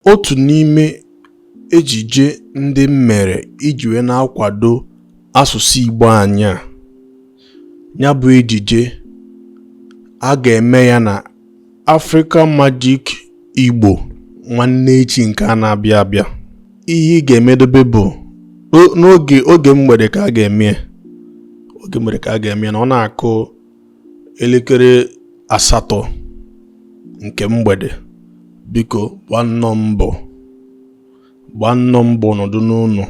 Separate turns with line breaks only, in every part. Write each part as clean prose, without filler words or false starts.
Otu n'ime ejije ndị m mere iji wee na-akwado asụsụ Igbo anyị a, ya bụ ejije a ga-eme ya na Africa Magic Igbo nwanne echi nke a na-abịa abịa. Ihe ị ga-emedobe bụ oge mgbede ka a ga-eme na ọ na-akụ elekere 8 nke mgbede. Biko gbaa nnọọ mbọ nọdụ n'ụlọ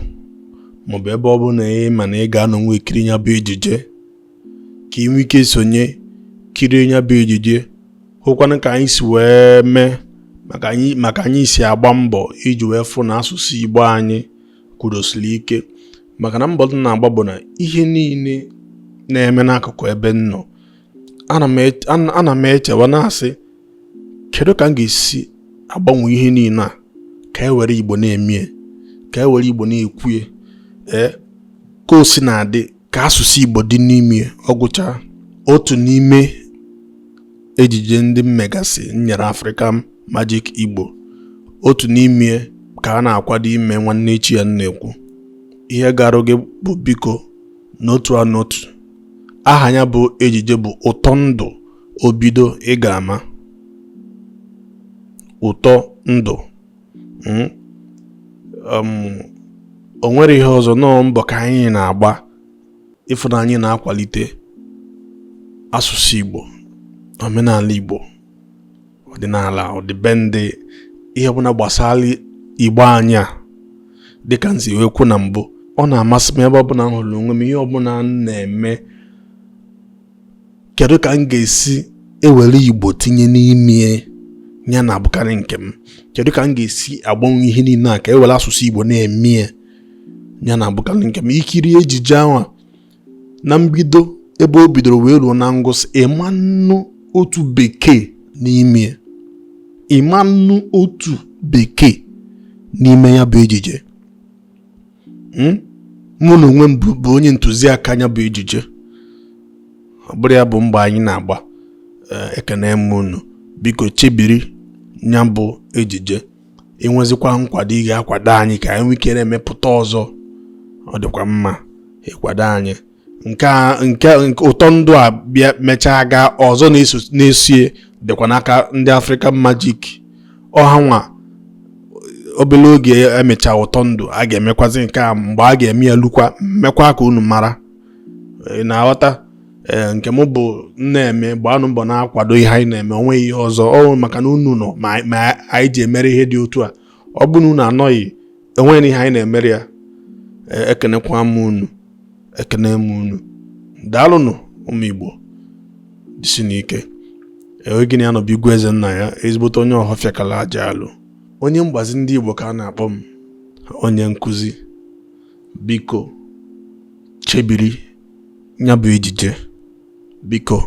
maọbụ ebe ọ bụ na ị ma na ị ga-anọ ekiri ya bụ ejije ka ị nwee ike sonye kirie ya bụ ejije, hụkwana ka anyị si wee mee maka anyị si agba mbọ iji wee fụ na asụsụ Igbo anyị kwudosiri ike. Maka na mbọ na-agba bụ na ihe niile na-eme n'akụkụ ebe m nọ, ana m echewa na-asị kedu ka m ga-esi agbanwe ihe niile a ka e were Igbo na-emie, ka e were Igbo na-ekwue, ka o si na-adị ka asụsụ Igbo dị n'ime ọgwụcha. Otu n'ime ejije ndị mmegasị nyere Africa Magic Igbo, otu n'ime ka a na-akwado ime nwanne echi ya na-ekwu. Ihe garụ gị bụ biko n'otu a n'otu. Aha ya bụ ejije bụ Ụtọ Ndụ Obido Ị Ga-ama. Ụtọ ndụ. O nwere ihe ọzọ nọọ mbọ ka anyị na-agba ịfụ na anyị na-akwalite asụsụ Igbo, omenala Igbo, ọdịnala, ọdịbendị, ihe ọbụla gbasara Igbo anyị a. Dịka nsi wee kwu na mbụ, ọ na-amasị m ebe ọbụla m hụrụ onwe m ihe ọbụla na-eme, kedu ka m ga-esi ewere Igbo tinye n'ime ya na abụkarị nke m. Kedu ka m ga-esi agbanwe ihe niile a ka ewere asụsụ Igbo na-eme ya na abụkarị nke m. Ikiri ejije ahụ na mbido ebe o bidoro wee ruo na ngụsị, ịmanụ otu bekee n'ime, ịmanụ otu bekee n'ime ya bụ ejije. Mụ na onwe m bụ onye ntụziaka ya bụ ejije. Ọ bụrụ ya bụ mgbe anyị na-agba. Ekene m unu, biko chebiri ya bụ ejije. Enwezikwa nkwado ị ga-akwado anyị ka anyị nwee ike na-emepụta ọzọ. Ọ dịkwa mma ịkwado anyị. Nke Ụtọ Ndụ a bịa mechaa gaa ọzọ na-esie dịkwa n'aka ndị Africa Magic. Ọha nwa obere oge emechaa Ụtọ Ndụ, a ga-emekwazi nke a mgbe a ga-eme ya lukwa mmekwa ka unu mara. Na-aghọta. Nke m bụ na-eme gbaanụ mbọ na-akwado ihe anyị na-eme, onweghị ihe ọzọ. Maka na unu nọ ma anyị ji emere ihe dị otu a. Ọ bụ na unu anọghị, enweghị ihe anyị na-emere ya. Ekenekwa m unu, ekene m unu. Daalụnụ ụmụ Igbo, dịsị n'ike. Gịnị ya nọbụ Igwe Eze nna ya, ezigbote onye Ọhafịa kala aja alụ, onye mgbazi ndị Igbo ka a na-akpọ m, onye nkụzi. Biko chebiri ya bụ ejije. Biko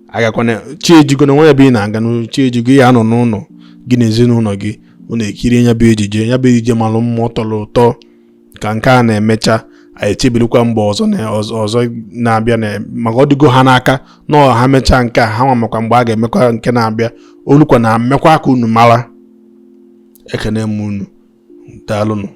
agakwana chi ejigo na nwa ebe ị na-aga n'chi ejigo ya nọ n'ụlọ gị na ezinụlọ gị, unu ekiri ya bụ ejije. Ya bụ ejije malụ mma, tọrọ ụtọ. Ka nke a na-emecha, anyị echebirikwa mgbe ọzọ na-abịa maka ọ dịgo ha n'aka na ha mechaa nke a, ha nwa makwa mgbe a ga-emekwa nke na-abịa. Olukwa na mmekwa ka unu mara. Ekene m unu, daalụnụ.